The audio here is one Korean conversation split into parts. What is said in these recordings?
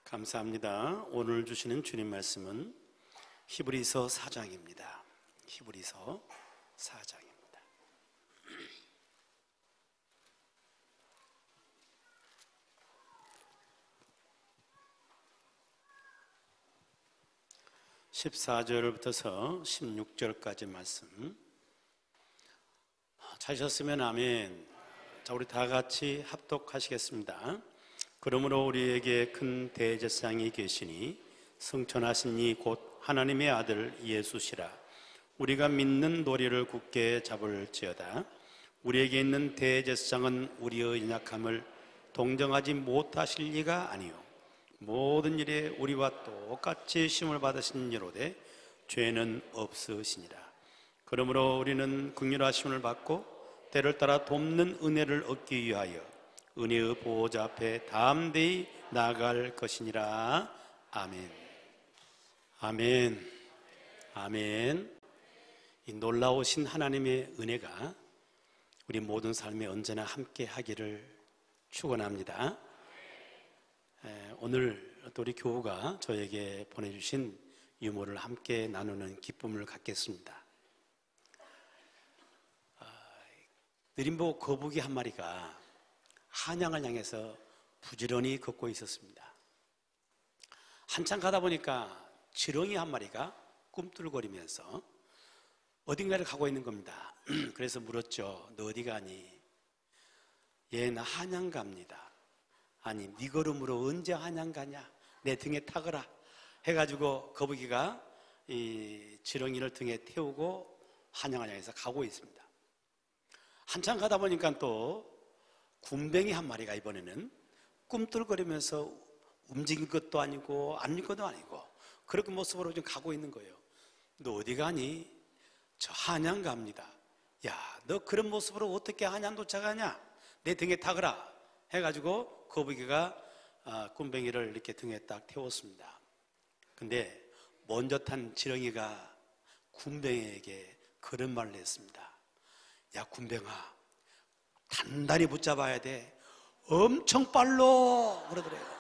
감사합니다. 오늘 주시는 주님 말씀은 히브리서 4장입니다. 히브리서 4장입니다. (14절부터) 16절까지 말씀 찾으셨으면 아멘. 자, 우리 다 같이 합독하시겠습니다. 그러므로 우리에게 큰 대제사장이 계시니 승천하신 이 곧 하나님의 아들 예수시라. 우리가 믿는 도리를 굳게 잡을지어다. 우리에게 있는 대제사장은 우리의 연약함을 동정하지 못하실 리가 아니요 모든 일에 우리와 똑같이 시험을 받으신 이로되 죄는 없으시니라. 그러므로 우리는 긍휼하심을 받고 때를 따라 돕는 은혜를 얻기 위하여 은혜의 보호자 앞에 담대히 나아갈 것이니라. 아멘. 아멘. 아멘. 이 놀라우신 하나님의 은혜가 우리 모든 삶에 언제나 함께 하기를 축원합니다. 오늘 또 우리 교우가 저에게 보내주신 유모를 함께 나누는 기쁨을 갖겠습니다. 느림보 거북이 한 마리가 한양을 향해서 부지런히 걷고 있었습니다. 한참 가다 보니까 지렁이 한 마리가 꿈틀거리면서 어딘가를 가고 있는 겁니다. 그래서 물었죠. 너 어디 가니? 예, 나 한양 갑니다. 아니, 네 걸음으로 언제 한양 가냐? 내 등에 타거라 해가지고 거북이가 이 지렁이를 등에 태우고 한양을 향해서 가고 있습니다. 한참 가다 보니까 또 군뱅이 한 마리가 이번에는 꿈틀거리면서 움직인 것도 아니고 앉은 것도 아니고 그렇게 모습으로 좀 가고 있는 거예요. 너 어디 가니? 저 한양 갑니다. 야, 너 그런 모습으로 어떻게 한양 도착하냐? 내 등에 타거라 해가지고 거북이가 군뱅이를 이렇게 등에 딱 태웠습니다. 근데 먼저 탄 지렁이가 군뱅이에게 그런 말을 했습니다. 야, 군뱅아, 단단히 붙잡아야 돼. 엄청 빨로 그러더래요.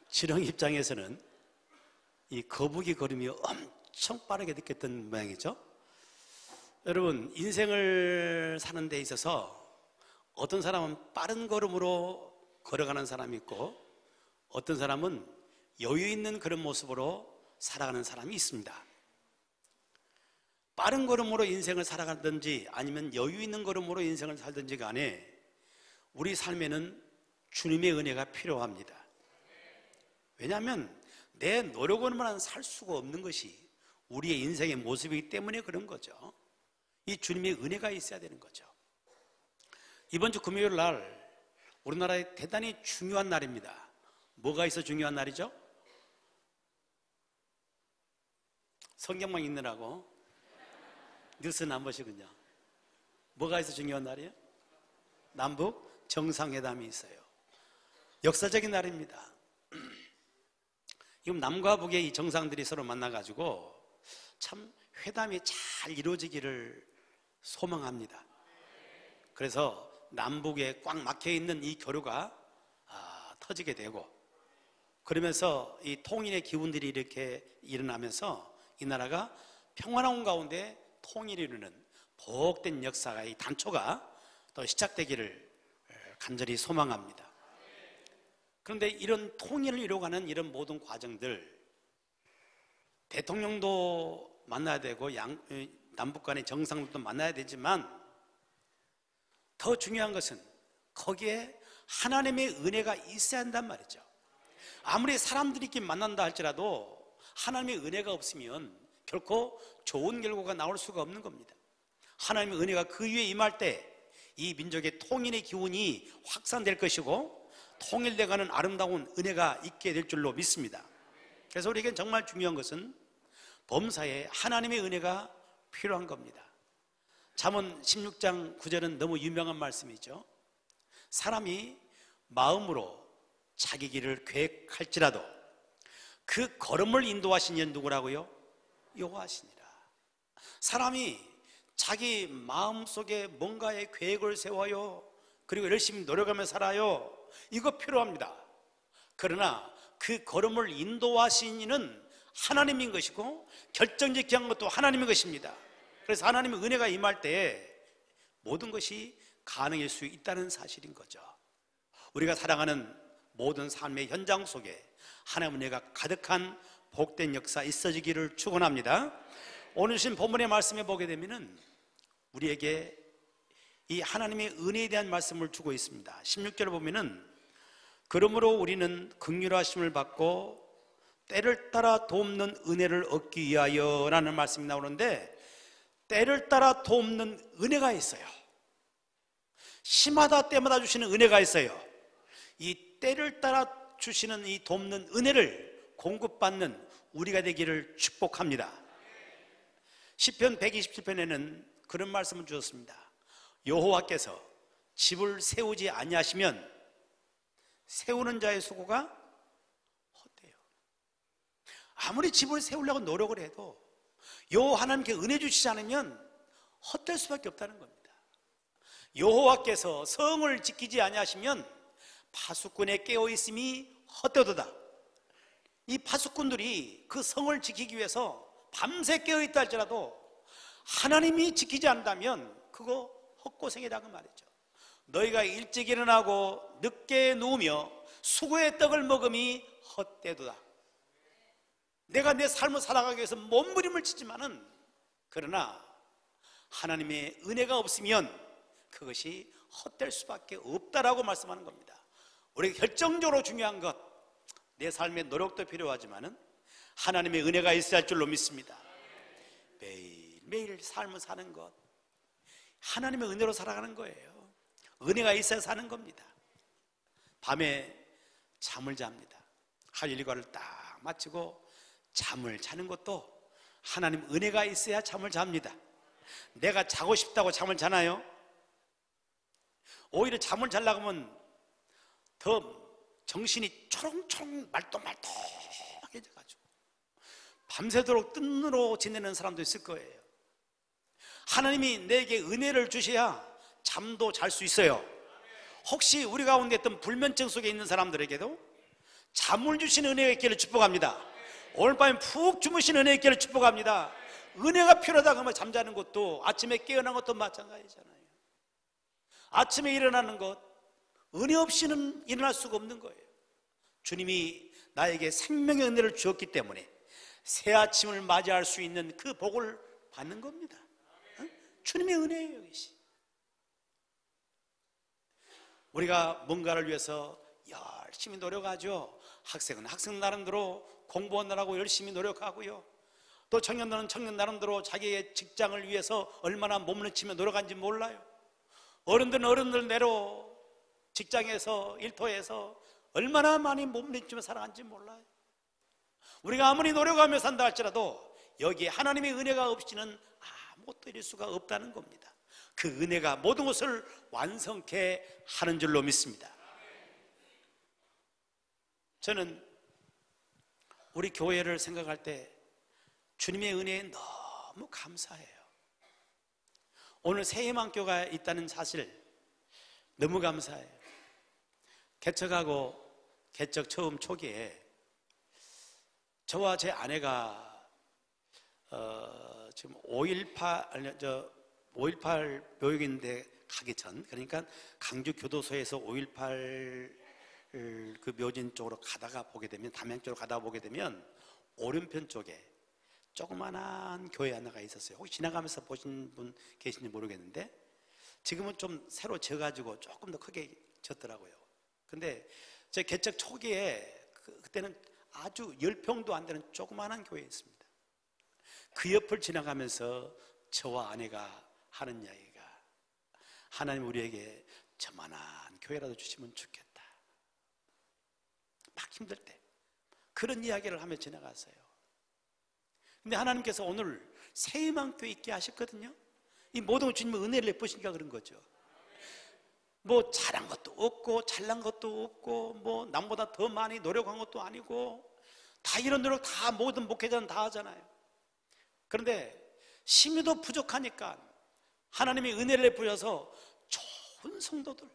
지렁이 입장에서는 이 거북이 걸음이 엄청 빠르게 느꼈던 모양이죠. 여러분, 인생을 사는 데 있어서 어떤 사람은 빠른 걸음으로 걸어가는 사람이 있고 어떤 사람은 여유 있는 그런 모습으로 살아가는 사람이 있습니다. 빠른 걸음으로 인생을 살아가든지 아니면 여유 있는 걸음으로 인생을 살든지 간에 우리 삶에는 주님의 은혜가 필요합니다. 왜냐하면 내 노력으로만 살 수가 없는 것이 우리의 인생의 모습이기 때문에 그런 거죠. 이 주님의 은혜가 있어야 되는 거죠. 이번 주 금요일 날 우리나라에 대단히 중요한 날입니다. 뭐가 있어 중요한 날이죠? 성경만 읽느라고 뉴스는 안 보시군요. 뭐가 있어 중요한 날이에요? 남북 정상회담이 있어요. 역사적인 날입니다. 지금 남과 북의 이 정상들이 서로 만나가지고 참 회담이 잘 이루어지기를 소망합니다. 그래서 남북에 꽉 막혀있는 이 교류가 터지게 되고 그러면서 이 통일의 기운들이 이렇게 일어나면서 이 나라가 평화로운 가운데 통일을 이루는 복된 역사가 이 단초가 또 시작되기를 간절히 소망합니다. 그런데 이런 통일을 이루어가는 이런 모든 과정들 대통령도 만나야 되고 남북 간의 정상들도 만나야 되지만 더 중요한 것은 거기에 하나님의 은혜가 있어야 한단 말이죠. 아무리 사람들끼리 만난다 할지라도 하나님의 은혜가 없으면 결코 좋은 결과가 나올 수가 없는 겁니다. 하나님의 은혜가 그 위에 임할 때 이 민족의 통일의 기운이 확산될 것이고 통일돼가는 아름다운 은혜가 있게 될 줄로 믿습니다. 그래서 우리에겐 정말 중요한 것은 범사에 하나님의 은혜가 필요한 겁니다. 잠언 16장 9절은 너무 유명한 말씀이죠. 사람이 마음으로 자기 길을 계획할지라도 그 걸음을 인도하신 이는 누구라고요? 여호와시니라. 사람이 자기 마음속에 뭔가의 계획을 세워요. 그리고 열심히 노력하며 살아요. 이거 필요합니다. 그러나 그 걸음을 인도하신 이는 하나님인 것이고 결정짓게 한 것도 하나님인 것입니다. 그래서 하나님의 은혜가 임할 때에 모든 것이 가능할 수 있다는 사실인 거죠. 우리가 살아가는 모든 삶의 현장 속에 하나님의 은혜가 가득한 복된 역사 있어지기를 축원합니다. 오늘 주신 본문의 말씀에 보게 되면은 우리에게 이 하나님의 은혜에 대한 말씀을 주고 있습니다. 16절을 보면은 그러므로 우리는 긍휼하심을 받고 때를 따라 돕는 은혜를 얻기 위하여 라는 말씀이 나오는데, 때를 따라 돕는 은혜가 있어요. 심하다 때마다 주시는 은혜가 있어요. 이 때를 따라 주시는 이 돕는 은혜를 공급받는 우리가 되기를 축복합니다. 시편 127편에는 그런 말씀을 주셨습니다. 여호와께서 집을 세우지 아니하시면 세우는 자의 수고가 헛되요. 아무리 집을 세우려고 노력을 해도 하나님께 은혜 주시지 않으면 헛될 수밖에 없다는 겁니다. 여호와께서 성을 지키지 아니하시면 파수꾼의 깨어있음이 헛되도다. 이 파수꾼들이 그 성을 지키기 위해서 밤새 깨어있다 할지라도 하나님이 지키지 않는다면 그거 헛고생이라고 말이죠. 너희가 일찍 일어나고 늦게 누우며 수고의 떡을 먹음이 헛되도다. 내가 내 삶을 살아가기 위해서 몸부림을 치지만은, 그러나 하나님의 은혜가 없으면 그것이 헛될 수밖에 없다라고 말씀하는 겁니다. 우리가 결정적으로 중요한 것, 내 삶의 노력도 필요하지만은 하나님의 은혜가 있어야 할 줄로 믿습니다. 매일매일 삶을 사는 것, 하나님의 은혜로 살아가는 거예요. 은혜가 있어야 사는 겁니다. 밤에 잠을 잡니다. 할 일과를 딱 마치고 잠을 자는 것도 하나님 은혜가 있어야 잠을 잡니다. 내가 자고 싶다고 잠을 자나요? 오히려 잠을 자려고 하면 더 정신이 초롱초롱 말똥말똥해져가지고 밤새도록 뜬으로 지내는 사람도 있을 거예요. 하나님이 내게 은혜를 주셔야 잠도 잘 수 있어요. 혹시 우리 가운데 어떤 불면증 속에 있는 사람들에게도 잠을 주신 은혜가 있기를 축복합니다. 오늘 밤에 푹 주무신 은혜가 있기를 축복합니다. 은혜가 필요하다 그러면 잠자는 것도, 아침에 깨어난 것도 마찬가지잖아요. 아침에 일어나는 것, 은혜 없이는 일어날 수가 없는 거예요. 주님이 나에게 생명의 은혜를 주었기 때문에 새 아침을 맞이할 수 있는 그 복을 받는 겁니다. 주님의 은혜예요, 이것이. 우리가 뭔가를 위해서 열심히 노력하죠. 학생은 학생 나름대로 공부하느라고 열심히 노력하고요. 또 청년들은 청년 나름대로 자기의 직장을 위해서 얼마나 몸부림치며 노력하는지 몰라요. 어른들은 어른들대로 직장에서 일터에서 얼마나 많이 몸부림치며 살아가는지 몰라요. 우리가 아무리 노력하며 산다 할지라도 여기에 하나님의 은혜가 없이는 아무것도 이룰 수가 없다는 겁니다. 그 은혜가 모든 것을 완성케 하는 줄로 믿습니다. 저는 우리 교회를 생각할 때 주님의 은혜에 너무 감사해요. 오늘 새해만교가 있다는 사실 너무 감사해요. 개척하고 개척 처음 초기에 저와 제 아내가 지금 5.18 묘역인데 가기 전, 그러니까 강주 교도소에서 5.18 그 묘진 쪽으로 가다가 보게 되면, 담양 쪽으로 가다가 보게 되면 오른편 쪽에 조그만한 교회 하나가 있었어요. 혹시 지나가면서 보신 분 계신지 모르겠는데 지금은 좀 새로 져가지고 조금 더 크게 졌더라고요. 근데 제 개척 초기에 그때는 아주 10평도 안 되는 조그만한 교회였습니다. 그 옆을 지나가면서 저와 아내가 하는 이야기가, 하나님 우리에게 저만한 교회라도 주시면 좋겠다. 막 힘들 때 그런 이야기를 하며 지나갔어요. 근데 하나님께서 오늘 새희망교회 있게 하셨거든요. 이 모든 주님의 은혜를 베푸시니까 그런 거죠. 뭐 잘한 것도 없고 잘난 것도 없고 뭐 남보다 더 많이 노력한 것도 아니고, 다 이런 노력 다 모든 목회자는 다 하잖아요. 그런데 심의도 부족하니까 하나님이 은혜를 베푸셔서 좋은 성도들,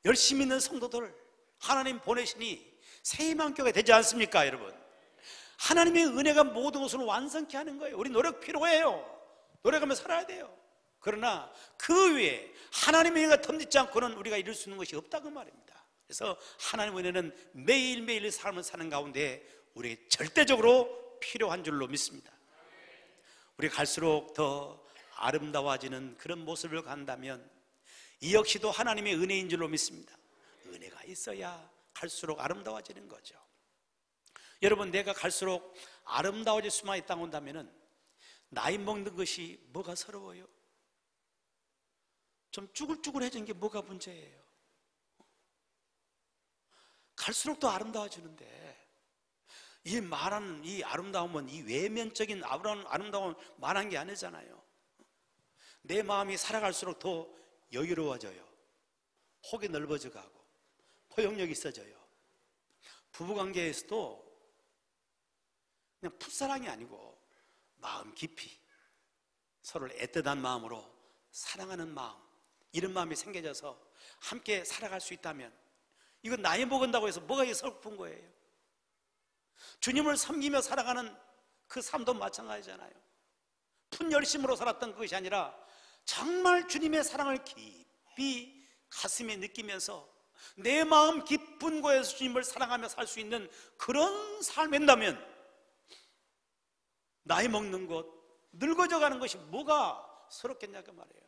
열심히 있는 성도들 하나님 보내시니 새희망교회가 되지 않습니까, 여러분? 하나님의 은혜가 모든 것을 완성케 하는 거예요. 우리 노력 필요해요. 노력하며 살아야 돼요. 그러나 그 위에 하나님의 은혜가 텀딛지 않고는 우리가 이룰 수 있는 것이 없다고 말입니다. 그래서 하나님의 은혜는 매일매일 삶을 사는 가운데 우리에게 절대적으로 필요한 줄로 믿습니다. 우리가 갈수록 더 아름다워지는 그런 모습을 간다면 이 역시도 하나님의 은혜인 줄로 믿습니다. 은혜가 있어야 갈수록 아름다워지는 거죠. 여러분, 내가 갈수록 아름다워질 수만 있다고 한다면 나이 먹는 것이 뭐가 서러워요? 좀 쭈글쭈글해진 게 뭐가 문제예요? 갈수록 더 아름다워지는데 이 말하는 이 아름다움은 이 외면적인 아름다움은 말한 게 아니잖아요. 내 마음이 살아갈수록 더 여유로워져요. 폭이 넓어져 가고 포용력이 있어져요. 부부관계에서도 그냥 풋사랑이 아니고 마음 깊이 서로를 애틋한 마음으로 사랑하는 마음, 이런 마음이 생겨져서 함께 살아갈 수 있다면 이건 나이 먹은다고 해서 뭐가 슬픈 거예요? 주님을 섬기며 살아가는 그 삶도 마찬가지잖아요. 푼 열심으로 살았던 그것이 아니라 정말 주님의 사랑을 깊이 가슴에 느끼면서 내 마음 깊은 곳에서 주님을 사랑하며 살 수 있는 그런 삶인다면 나이 먹는 것, 늙어져 가는 것이 뭐가 서럽겠냐고 말이에요.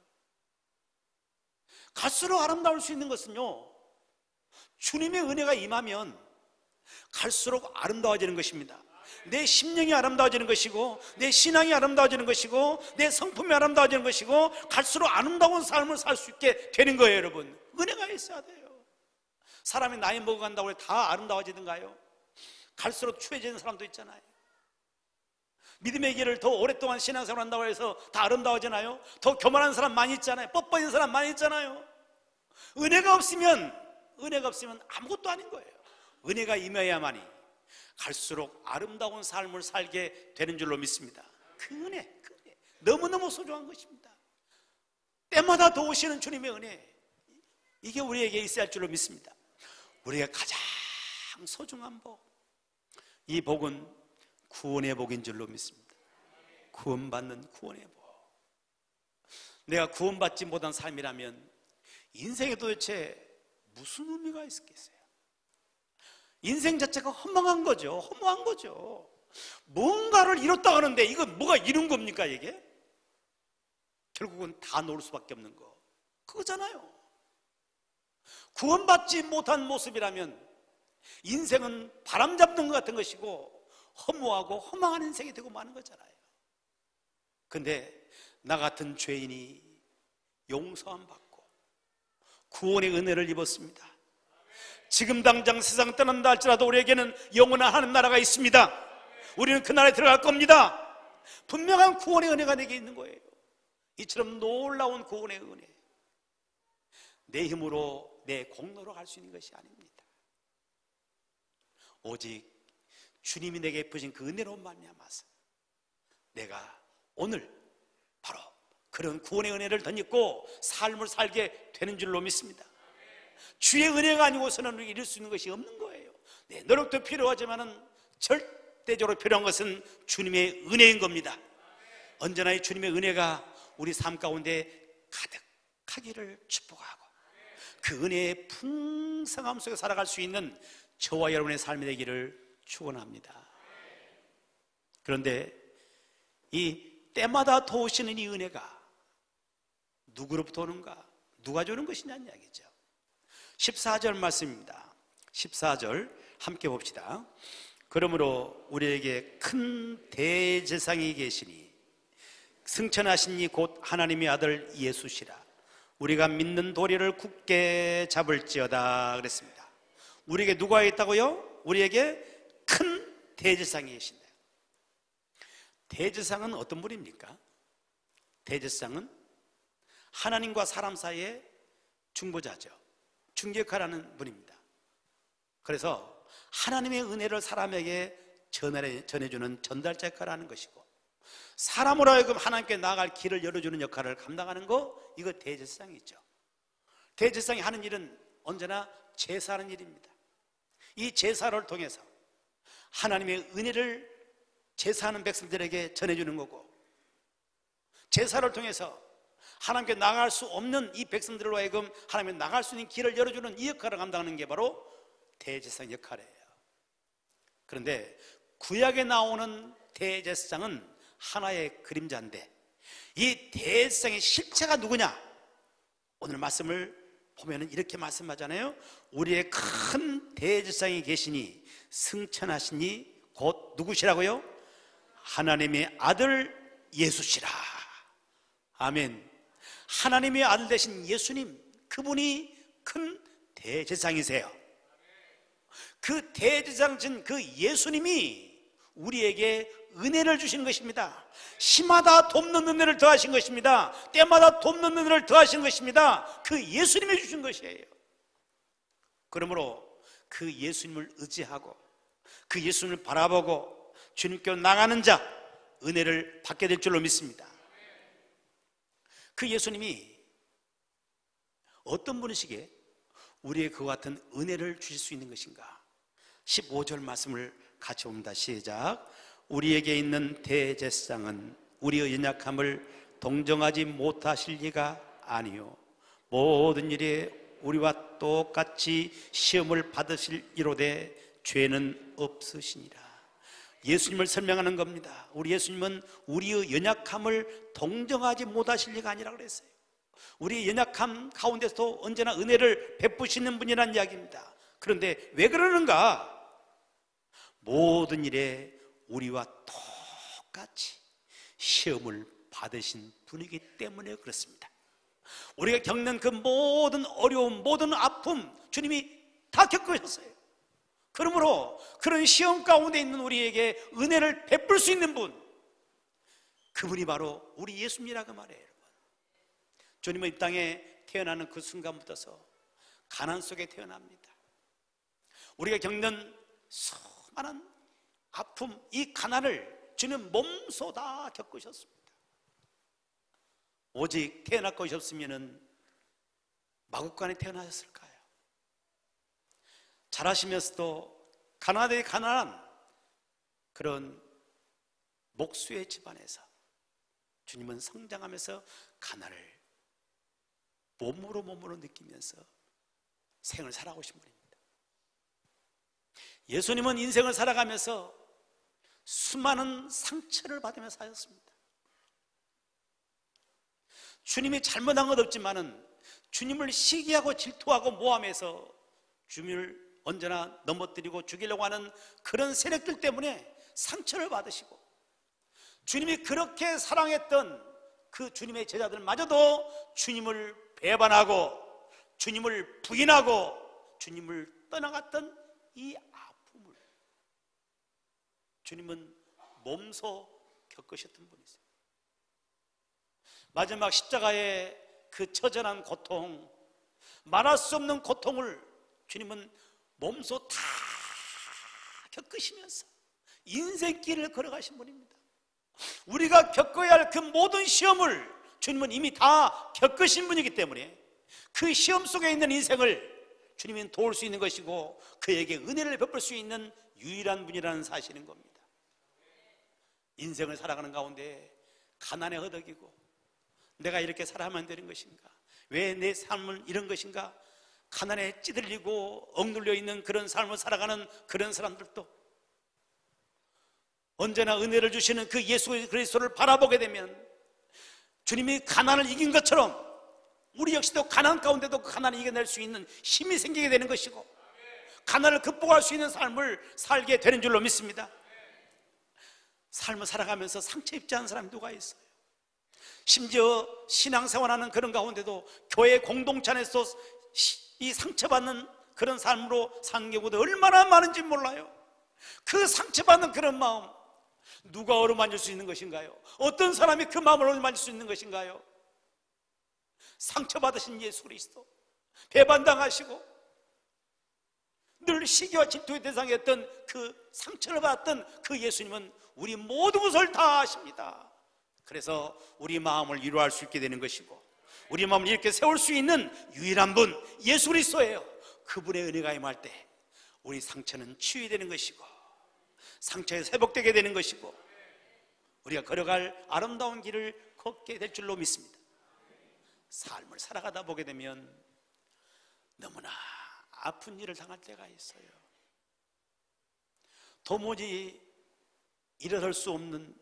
갈수록 아름다울 수 있는 것은요, 주님의 은혜가 임하면 갈수록 아름다워지는 것입니다. 내 심령이 아름다워지는 것이고 내 신앙이 아름다워지는 것이고 내 성품이 아름다워지는 것이고 갈수록 아름다운 삶을 살 수 있게 되는 거예요. 여러분, 은혜가 있어야 돼요. 사람이 나이 먹어간다고 해서 다 아름다워지든가요? 갈수록 추해지는 사람도 있잖아요. 믿음의 길을 더 오랫동안 신앙생활 한다고 해서 다 아름다워지나요? 더 교만한 사람 많이 있잖아요. 뻣뻣한 사람 많이 있잖아요. 은혜가 없으면 아무것도 아닌 거예요. 은혜가 임해야만이 갈수록 아름다운 삶을 살게 되는 줄로 믿습니다. 그 은혜 너무너무 소중한 것입니다. 때마다 도우시는 주님의 은혜, 이게 우리에게 있어야 할 줄로 믿습니다. 우리가 가장 소중한 복, 이 복은 구원의 복인 줄로 믿습니다. 구원받는 구원의 복. 내가 구원받지 못한 삶이라면 인생에 도대체 무슨 의미가 있겠어요? 인생 자체가 허망한 거죠. 허무한 거죠. 뭔가를 이뤘다 하는데 이건 뭐가 이룬 겁니까? 이게 결국은 다 놓을 수밖에 없는 거, 그거잖아요. 구원받지 못한 모습이라면 인생은 바람 잡는 것 같은 것이고 허무하고 허망한 인생이 되고 마는 거잖아요. 근데 나 같은 죄인이 용서함 받고 구원의 은혜를 입었습니다. 지금 당장 세상 떠난다 할지라도 우리에게는 영원한 하나님 나라가 있습니다. 우리는 그 나라에 들어갈 겁니다. 분명한 구원의 은혜가 내게 있는 거예요. 이처럼 놀라운 구원의 은혜, 내 힘으로 내 공로로 갈 수 있는 것이 아닙니다. 오직 주님이 내게 베푸신 그 은혜로 말미암아서 내가 오늘 바로 그런 구원의 은혜를 덧입고 삶을 살게 되는 줄로 믿습니다. 주의 은혜가 아니고서는 우리가 이룰 수 있는 것이 없는 거예요. 내 노력도 필요하지만은 절대적으로 필요한 것은 주님의 은혜인 겁니다. 언제나 이 주님의 은혜가 우리 삶 가운데 가득하기를 축복하고 그 은혜의 풍성함 속에 살아갈 수 있는 저와 여러분의 삶이 되기를 축원합니다. 그런데 이 때마다 도우시는 이 은혜가 누구로부터 오는가? 누가 주는 것이냐는 이야기죠. 14절 말씀입니다. 14절 함께 봅시다. 그러므로 우리에게 큰 대제사장이 계시니 승천하신 이 곧 하나님의 아들 예수시라. 우리가 믿는 도리를 굳게 잡을지어다 그랬습니다. 우리에게 누가 있다고요? 우리에게 큰 대제사장이 계신다. 대제사장은 어떤 분입니까? 대제사장은 하나님과 사람 사이의 중보자죠. 중개 역할하는 분입니다. 그래서 하나님의 은혜를 사람에게 전해주는 전달자 역할을 하는 것이고, 사람으로 하여금 하나님께 나아갈 길을 열어주는 역할을 감당하는 거, 이거 대제사장이죠. 대제사장이 하는 일은 언제나 제사하는 일입니다. 이 제사를 통해서 하나님의 은혜를 제사하는 백성들에게 전해주는 거고, 제사를 통해서 하나님께 나갈 수 없는 이 백성들로 하여금 하나님께 나갈 수 있는 길을 열어주는 이 역할을 감당하는 게 바로 대제사장 역할이에요. 그런데 구약에 나오는 대제사장은 하나의 그림자인데, 이 대제사장의 실체가 누구냐? 오늘 말씀을 보면은 이렇게 말씀하잖아요. 우리의 큰 대제사장이 계시니 승천하시니 곧 누구시라고요? 하나님의 아들 예수시라. 아멘. 하나님의 아들 되신 예수님, 그분이 큰 대제사장이세요. 그 대제사장이신 그 예수님이 우리에게 은혜를 주시는 것입니다. 시마다 돕는 은혜를 더하신 것입니다. 때마다 돕는 은혜를 더하신 것입니다. 그 예수님이 주신 것이에요. 그러므로 그 예수님을 의지하고 그 예수님을 바라보고 주님께로 나가는 자, 은혜를 받게 될 줄로 믿습니다. 그 예수님이 어떤 분이시기에 우리의 그와 같은 은혜를 주실 수 있는 것인가? 15절 말씀을 같이 봅니다. 시작. 우리에게 있는 대제사장은 우리의 연약함을 동정하지 못하실 리가 아니요 모든 일에 우리와 똑같이 시험을 받으실 이로되 죄는 없으시니라. 예수님을 설명하는 겁니다. 우리 예수님은 우리의 연약함을 동정하지 못하실 리가 아니라 그랬어요. 우리의 연약함 가운데서도 언제나 은혜를 베푸시는 분이라는 이야기입니다. 그런데 왜 그러는가? 모든 일에 우리와 똑같이 시험을 받으신 분이기 때문에 그렇습니다. 우리가 겪는 그 모든 어려움, 모든 아픔 주님이 다 겪으셨어요. 그러므로 그런 시험 가운데 있는 우리에게 은혜를 베풀 수 있는 분, 그분이 바로 우리 예수님이라고 말해요. 여러분, 주님은 이 땅에 태어나는 그 순간부터서 가난 속에 태어납니다. 우리가 겪는 수많은 아픔, 이 가난을 주님 몸소 다 겪으셨습니다. 오직 태어날 것이 없으면 마국간에 태어나셨을까요? 자라시면서도 가난한 그런 목수의 집안에서 주님은 성장하면서 가난을 몸으로 느끼면서 생을 살아오신 분입니다. 예수님은 인생을 살아가면서 수많은 상처를 받으며 사셨습니다. 주님이 잘못한 것 없지만은 주님을 시기하고 질투하고 모함해서 주님을 언제나 넘어뜨리고 죽이려고 하는 그런 세력들 때문에 상처를 받으시고, 주님이 그렇게 사랑했던 그 주님의 제자들마저도 주님을 배반하고 주님을 부인하고 주님을 떠나갔던 이 아픔을 주님은 몸소 겪으셨던 분이세요. 마지막 십자가의 그 처절한 고통, 말할 수 없는 고통을 주님은 몸소 다 겪으시면서 인생길을 걸어가신 분입니다. 우리가 겪어야 할 그 모든 시험을 주님은 이미 다 겪으신 분이기 때문에 그 시험 속에 있는 인생을 주님은 도울 수 있는 것이고 그에게 은혜를 베풀 수 있는 유일한 분이라는 사실인 겁니다. 인생을 살아가는 가운데 가난에 허덕이고 내가 이렇게 살아야만 되는 것인가? 왜 내 삶은 이런 것인가? 가난에 찌들리고 억눌려 있는 그런 삶을 살아가는 그런 사람들도 언제나 은혜를 주시는 그 예수 그리스도를 바라보게 되면 주님이 가난을 이긴 것처럼 우리 역시도 가난 가운데도 그 가난을 이겨낼 수 있는 힘이 생기게 되는 것이고 가난을 극복할 수 있는 삶을 살게 되는 줄로 믿습니다. 삶을 살아가면서 상처 입지 않은 사람이 누가 있어요? 심지어 신앙생활하는 그런 가운데도 교회 공동체 안에서 이 상처받는 그런 삶으로 사는 경우도 얼마나 많은지 몰라요. 그 상처받는 그런 마음 누가 어루만질 수 있는 것인가요? 어떤 사람이 그 마음을 어루만질 수 있는 것인가요? 상처받으신 예수 그리스도, 배반당하시고 늘 시기와 질투의 대상이었던 그 상처를 받았던 그 예수님은 우리 모든 것을 다 아십니다. 그래서 우리 마음을 위로할 수 있게 되는 것이고 우리 마음을 이렇게 세울 수 있는 유일한 분 예수 그리스도예요. 그분의 은혜가 임할 때 우리 상처는 치유되는 것이고 상처에서 회복되게 되는 것이고 우리가 걸어갈 아름다운 길을 걷게 될 줄로 믿습니다. 삶을 살아가다 보게 되면 너무나 아픈 일을 당할 때가 있어요. 도무지 일어설 수 없는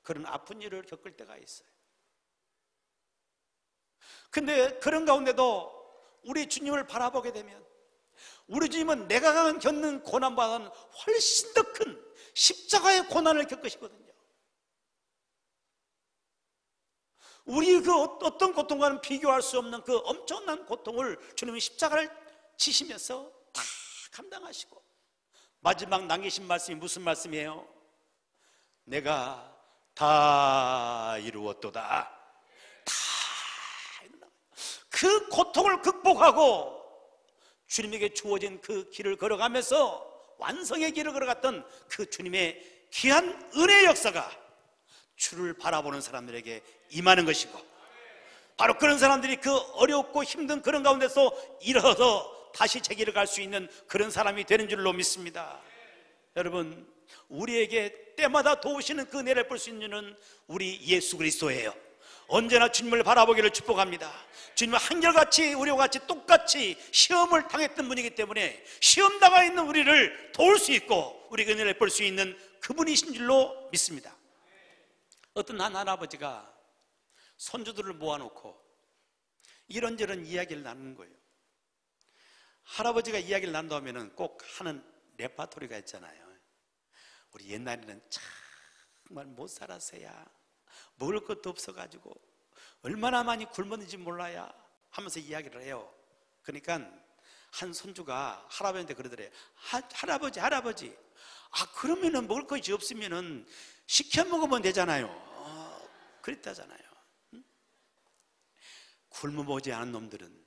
그런 아픈 일을 겪을 때가 있어요. 근데 그런 가운데도 우리 주님을 바라보게 되면 우리 주님은 내가 겪는 고난보다는 훨씬 더 큰 십자가의 고난을 겪으시거든요. 우리 그 어떤 고통과는 비교할 수 없는 그 엄청난 고통을 주님이 십자가를 지시면서 다 감당하시고 마지막 남기신 말씀이 무슨 말씀이에요? 내가 다 이루었도다. 그 고통을 극복하고 주님에게 주어진 그 길을 걸어가면서 완성의 길을 걸어갔던 그 주님의 귀한 은혜의 역사가 주를 바라보는 사람들에게 임하는 것이고 바로 그런 사람들이 그 어렵고 힘든 그런 가운데서 일어서 다시 제 길을 갈 수 있는 그런 사람이 되는 줄로 믿습니다. 여러분, 우리에게 때마다 도우시는 그 은혜를 볼 수 있는 이유는 우리 예수 그리스도예요. 언제나 주님을 바라보기를 축복합니다. 주님은 한결같이 우리와 같이 똑같이 시험을 당했던 분이기 때문에 시험 당하 있는 우리를 도울 수 있고 우리 은혜를 볼 수 있는 그분이신 줄로 믿습니다. 어떤 한 할아버지가 손주들을 모아놓고 이런저런 이야기를 나누는 거예요. 할아버지가 이야기를 나눈다 하면 꼭 하는 레파토리가 있잖아요. 우리 옛날에는 정말 못 살았어야 먹을 것도 없어가지고 얼마나 많이 굶었는지 몰라야 하면서 이야기를 해요. 그러니까 한 손주가 할아버지한테 그러더래요. 할아버지 그러면은 먹을 것이 없으면은 시켜 먹으면 되잖아요. 그랬다잖아요. 굶어보지 않은 놈들은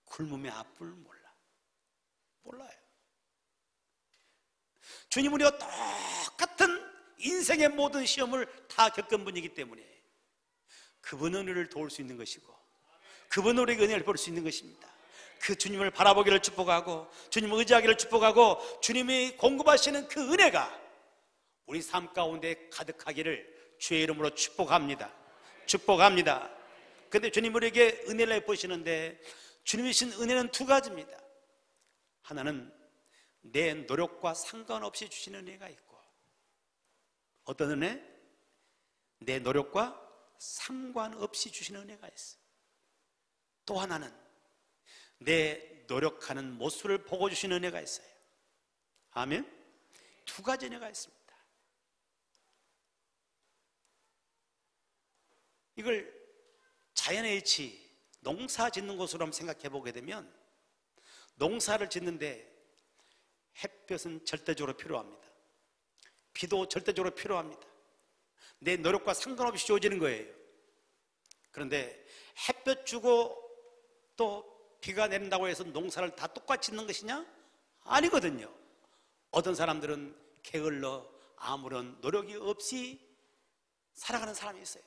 굶음의 앞을 몰라요. 주님은 우리와 똑같은 인생의 모든 시험을 다 겪은 분이기 때문에 그분의 은혜를 도울 수 있는 것이고 그분의 우리에게 은혜를 볼 수 있는 것입니다. 그 주님을 바라보기를 축복하고 주님을 의지하기를 축복하고 주님이 공급하시는 그 은혜가 우리 삶 가운데 가득하기를 주의 이름으로 축복합니다. 그런데 주님 우리에게 은혜를 베푸시는데 주님이 주신 은혜는 두 가지입니다. 하나는 내 노력과 상관없이 주시는 은혜가 있고 어떤 은혜? 내 노력과 상관없이 주시는 은혜가 있어요. 또 하나는 내 노력하는 모습을 보고 주시는 은혜가 있어요. 아멘? 두 가지 은혜가 있습니다. 이걸 자연의 이치, 농사 짓는 것으로 한번 생각해 보게 되면 농사를 짓는데 햇볕은 절대적으로 필요합니다. 비도 절대적으로 필요합니다. 내 노력과 상관없이 주어지는 거예요. 그런데 햇볕 주고 또 비가 내린다고 해서 농사를 다 똑같이 짓는 것이냐? 아니거든요. 어떤 사람들은 게을러 아무런 노력이 없이 살아가는 사람이 있어요.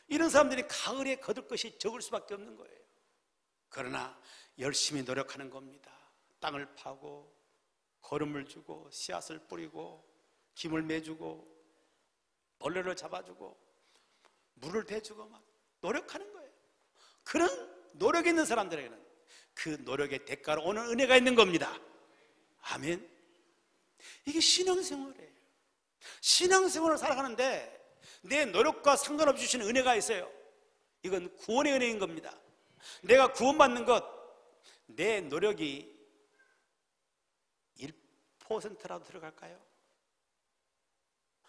이런 사람들이 가을에 거둘 것이 적을 수밖에 없는 거예요. 그러나 열심히 노력하는 겁니다. 땅을 파고 거름을 주고 씨앗을 뿌리고 김을 매주고 벌레를 잡아주고 물을 대주고 막 노력하는 거예요. 그런 노력 있는 사람들에게는 그 노력의 대가로 오는 은혜가 있는 겁니다. 아멘. 이게 신앙생활이에요. 신앙생활을 살아가는데 내 노력과 상관없이 주시는 은혜가 있어요. 이건 구원의 은혜인 겁니다. 내가 구원받는 것, 내 노력이 1%라도 들어갈까요?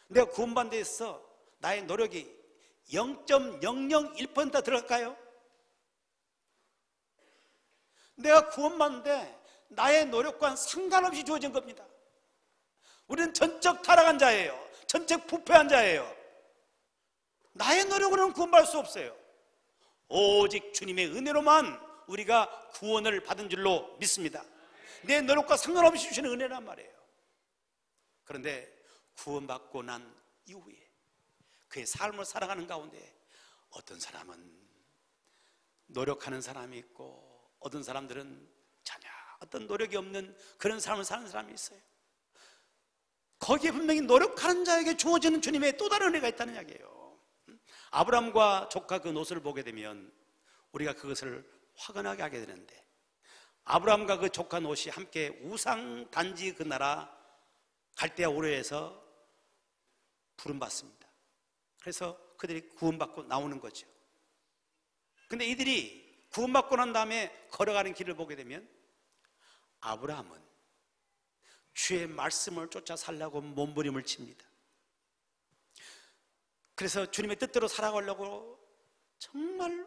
내가 구원받는 데 있어 나의 노력이 0.001% 들어갈까요? 내가 구원받는데 나의 노력과는 상관없이 주어진 겁니다. 우리는 전적 타락한 자예요. 전적 부패한 자예요. 나의 노력으로는 구원받을 수 없어요. 오직 주님의 은혜로만 우리가 구원을 받은 줄로 믿습니다. 내 노력과 상관없이 주시는 은혜란 말이에요. 그런데 구원받고 난 이후에 그의 삶을 살아가는 가운데 어떤 사람은 노력하는 사람이 있고 어떤 사람들은 어떤 노력이 없는 그런 삶을 사는 사람이 있어요. 거기에 분명히 노력하는 자에게 주어지는 주님의 또 다른 은혜가 있다는 이야기예요. 아브라함과 조카 그 노스를 보게 되면 우리가 그것을 확언하게 하게 되는데, 아브라함과 그 조카 롯이 함께 우상 단지 그 나라 갈대아 우르에서 부름받습니다. 그래서 그들이 구원받고 나오는 거죠. 근데 이들이 구원받고 난 다음에 걸어가는 길을 보게 되면 아브라함은 주의 말씀을 쫓아 살려고 몸부림을 칩니다. 그래서 주님의 뜻대로 살아가려고 정말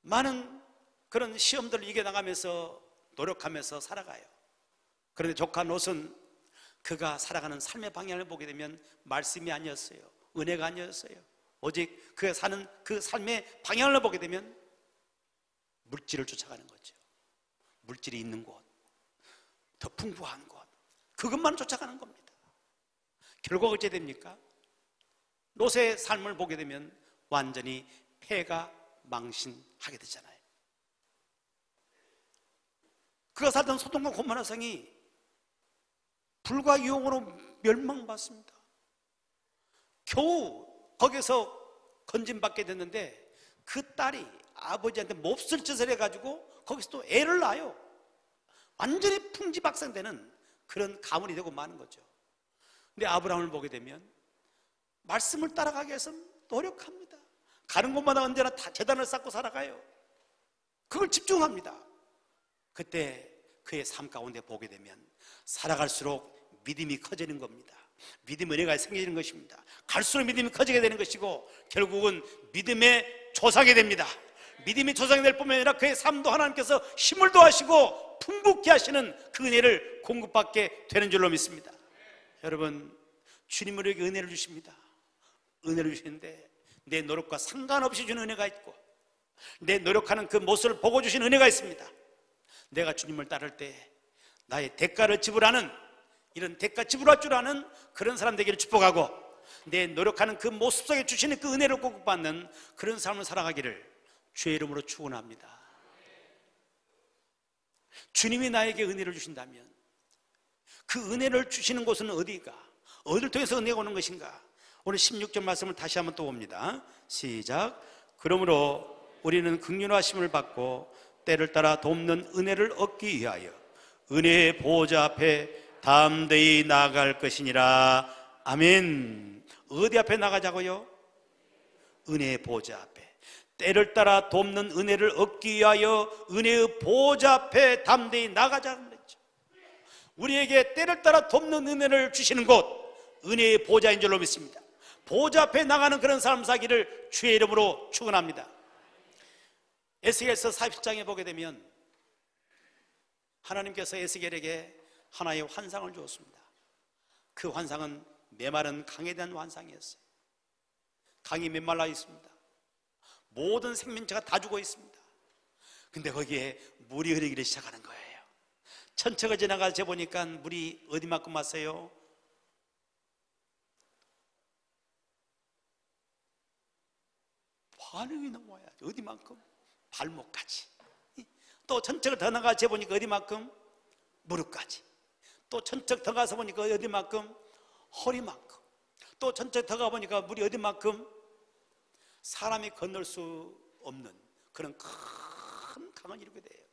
많은 그런 시험들을 이겨나가면서 노력하면서 살아가요. 그런데 조카 롯은 그가 살아가는 삶의 방향을 보게 되면 말씀이 아니었어요. 은혜가 아니었어요. 오직 그가 사는 그 삶의 방향을 보게 되면 물질을 쫓아가는 거죠. 물질이 있는 곳, 더 풍부한 곳, 그것만 쫓아가는 겁니다. 결국 어찌 됩니까? 롯의 삶을 보게 되면 완전히 폐가 망신하게 되잖아요. 그가 살던 소돔과 고모라 성이 불과 유황으로 멸망받습니다. 겨우 거기서 건진받게 됐는데 그 딸이 아버지한테 몹쓸 짓을 해가지고 거기서 또 애를 낳아요. 완전히 풍지박산되는 그런 가문이 되고 마는 거죠. 근데 아브라함을 보게 되면 말씀을 따라가기 위해서 노력합니다. 가는 곳마다 언제나 다 재단을 쌓고 살아가요. 그걸 집중합니다. 그때 그의 삶 가운데 보게 되면 살아갈수록 믿음이 커지는 겁니다. 믿음 은혜가 생기는 것입니다. 갈수록 믿음이 커지게 되는 것이고 결국은 믿음의 조상이 됩니다. 믿음이 조상이 될 뿐만 아니라 그의 삶도 하나님께서 힘을 더하시고 풍부케 하시는 그 은혜를 공급받게 되는 줄로 믿습니다. 여러분, 주님은 우리에게 은혜를 주십니다. 은혜를 주시는데 내 노력과 상관없이 주는 은혜가 있고 내 노력하는 그 모습을 보고 주신 은혜가 있습니다. 내가 주님을 따를 때 나의 대가를 지불하는, 이런 대가 지불할 줄 아는 그런 사람 되기를 축복하고, 내 노력하는 그 모습 속에 주시는 그 은혜를 공급받는 그런 삶을 살아가기를 주의 이름으로 축원합니다. 주님이 나에게 은혜를 주신다면 그 은혜를 주시는 곳은 어디가? 어디를 통해서 은혜가 오는 것인가? 오늘 16절 말씀을 다시 한번 또 봅니다. 시작. 그러므로 우리는 긍휼하심을 받고 때를 따라 돕는 은혜를 얻기 위하여 은혜의 보좌 앞에 담대히 나아갈 것이니라. 아멘. 어디 앞에 나가자고요? 은혜의 보좌 앞에. 때를 따라 돕는 은혜를 얻기 위하여 은혜의 보좌 앞에 담대히 나가자는 거죠. 우리에게 때를 따라 돕는 은혜를 주시는 곳, 은혜의 보좌인 줄로 믿습니다. 보좌 앞에 나가는 그런 삶 사기를 주의 이름으로 축원합니다. 에스겔서 40장에 보게 되면 하나님께서 에스겔에게 하나의 환상을 주었습니다. 그 환상은 메마른 강에 대한 환상이었어요. 강이 메말라 있습니다. 모든 생명체가 다 죽어 있습니다. 근데 거기에 물이 흐르기를 시작하는 거예요. 천천히 지나가서 재보니까 물이 어디만큼 왔어요? 반응이 나와야 어디만큼? 발목까지. 또 천척을 더 나가 재보니까 어디만큼? 무릎까지. 또 천척 더 가서 보니까 어디만큼? 허리만큼. 또 천척 더 가보니까 물이 어디만큼? 사람이 건널 수 없는 그런 큰 강을 이루게 돼요.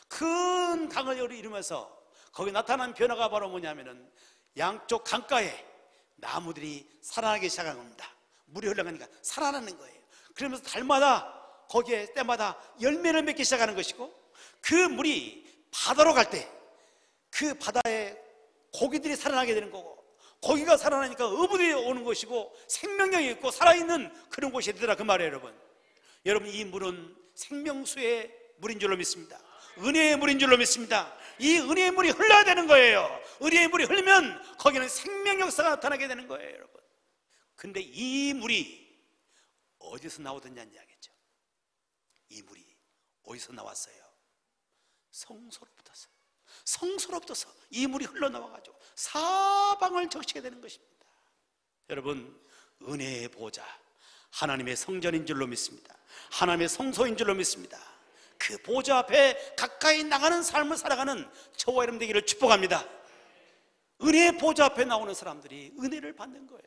큰 강을 이루면서 거기 나타난 변화가 바로 뭐냐면은 양쪽 강가에 나무들이 살아나기 시작한 겁니다. 물이 흘러가니까 살아나는 거예요. 그러면서 달마다 거기에 때마다 열매를 맺기 시작하는 것이고, 그 물이 바다로 갈 때 그 바다에 고기들이 살아나게 되는 거고, 고기가 살아나니까 어부들이 오는 것이고 생명력이 있고 살아있는 그런 곳이 되더라, 그 말이에요. 여러분 이 물은 생명수의 물인 줄로 믿습니다. 은혜의 물인 줄로 믿습니다. 이 은혜의 물이 흘러야 되는 거예요. 은혜의 물이 흐르면 거기는 생명 역사가 나타나게 되는 거예요, 여러분. 근데 이 물이 어디서 나오느냐는 이야기죠. 이 물이 어디서 나왔어요? 성소로부터서. 성소로부터서 이 물이 흘러나와가지고 사방을 적시게 되는 것입니다. 여러분, 은혜의 보좌, 하나님의 성전인 줄로 믿습니다. 하나님의 성소인 줄로 믿습니다. 그 보좌 앞에 가까이 나가는 삶을 살아가는 저와 여러분 되기를 축복합니다. 은혜의 보좌 앞에 나오는 사람들이 은혜를 받는 거예요.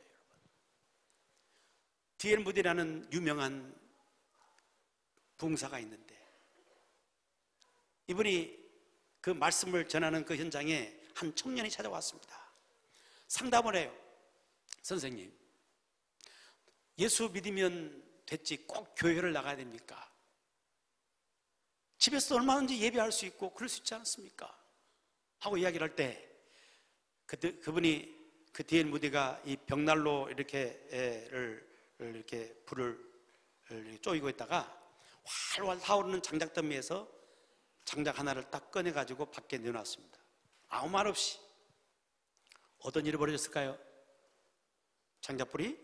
D.L. 무디라는 유명한 부흥사가 있는데, 이분이 그 말씀을 전하는 그 현장에 한 청년이 찾아왔습니다. 상담을 해요. 선생님, 예수 믿으면 됐지 꼭 교회를 나가야 됩니까? 집에서 얼마든지 예배할 수 있고 그럴 수 있지 않습니까? 하고 이야기를 할 때 그분이 그 D.L. 무디가 이 벽난로 이렇게 불을 쪼이고 있다가 활활 타오르는 장작더미에서 장작 하나를 딱 꺼내가지고 밖에 내놨습니다. 아무 말 없이. 어떤 일이 벌어졌을까요? 장작불이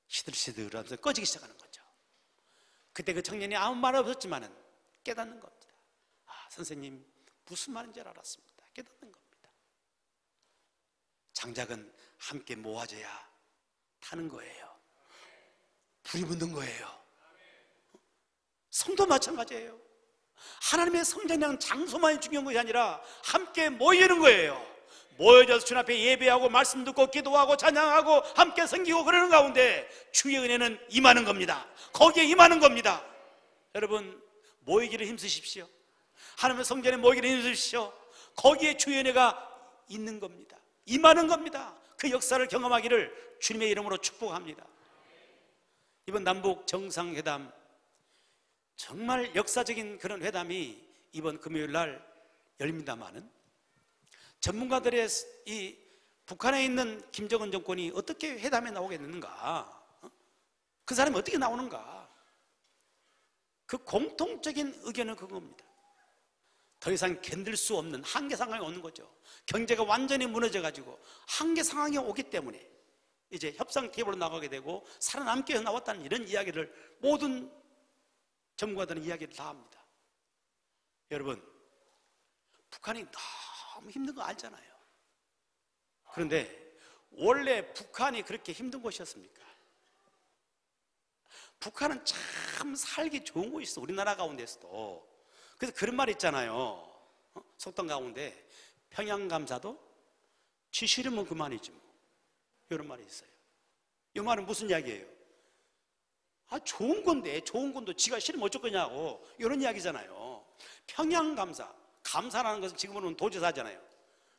시들시들하면서 꺼지기 시작하는 거죠. 그때 그 청년이 아무 말 없었지만은 깨닫는 겁니다. 아, 선생님 무슨 말인지 알았습니다. 깨닫는 겁니다. 장작은 함께 모아져야 타는 거예요. 불이 붙는 거예요. 성도 마찬가지예요. 하나님의 성전이란 장소만이 중요한 것이 아니라 함께 모이는 거예요. 모여져서 주님 앞에 예배하고 말씀 듣고 기도하고 찬양하고 함께 섬기고 그러는 가운데 주의 은혜는 임하는 겁니다. 거기에 임하는 겁니다. 여러분, 모이기를 힘쓰십시오. 하나님의 성전에 모이기를 힘쓰십시오. 거기에 주의 은혜가 있는 겁니다. 임하는 겁니다. 그 역사를 경험하기를 주님의 이름으로 축복합니다. 이번 남북 정상회담, 정말 역사적인 그런 회담이 이번 금요일 날 열립니다마는, 전문가들의 이 북한에 있는 김정은 정권이 어떻게 회담에 나오겠는가, 그 사람이 어떻게 나오는가, 그 공통적인 의견은 그겁니다. 더 이상 견딜 수 없는 한계 상황이 오는 거죠. 경제가 완전히 무너져가지고 한계 상황이 오기 때문에 이제 협상 테이블로 나가게 되고 살아남기 위해서 나왔다는 이런 이야기를 모든 전문가들은 이야기를 다 합니다. 여러분, 북한이 너무 힘든 거 알잖아요. 그런데 원래 북한이 그렇게 힘든 곳이었습니까? 북한은 참 살기 좋은 곳이 있어, 우리나라 가운데서도. 그래서 그런 말 있잖아요. 속담 가운데 평양감사도 지 싫으면 그만이지 뭐, 이런 말이 있어요. 이 말은 무슨 이야기예요? 아, 좋은 건데, 좋은 건도 지가 싫으면 어쩔 거냐고, 이런 이야기잖아요. 평양감사, 감사라는 것은 지금은 도지사잖아요.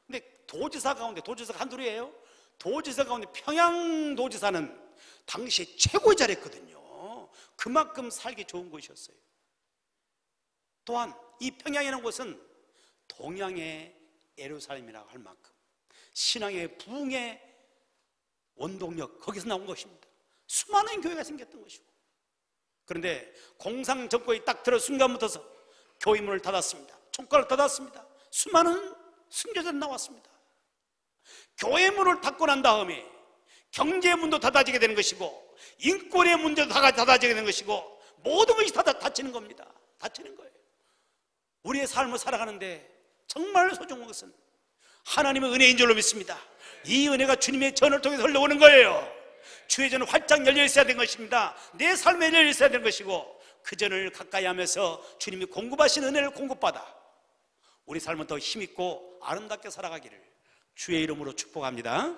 근데 도지사 가운데, 도지사가 한둘이에요? 도지사 가운데 평양도지사는 당시에 최고에 잘했거든요. 그만큼 살기 좋은 곳이었어요. 또한 이 평양이라는 곳은 동양의 예루살렘이라고 할 만큼 신앙의 부흥의 원동력, 거기서 나온 것입니다. 수많은 교회가 생겼던 것이고, 그런데 공산 정권이 딱 들어 순간부터서 교회 문을 닫았습니다. 총과를 닫았습니다. 수많은 순교자들이 나왔습니다. 교회 문을 닫고 난 다음에 경제 문도 닫아지게 되는 것이고, 인권의 문제도 닫아지게 되는 것이고, 모든 것이 다 닫히는 겁니다. 닫히는 거예요. 우리의 삶을 살아가는데 정말 소중한 것은 하나님의 은혜인 줄로 믿습니다. 이 은혜가 주님의 전을 통해서 흘러오는 거예요. 주의 전은 활짝 열려 있어야 되는 것입니다. 내 삶에 열려 있어야 되는 것이고, 그 전을 가까이 하면서 주님이 공급하신 은혜를 공급받아 우리 삶은 더 힘있고 아름답게 살아가기를 주의 이름으로 축복합니다.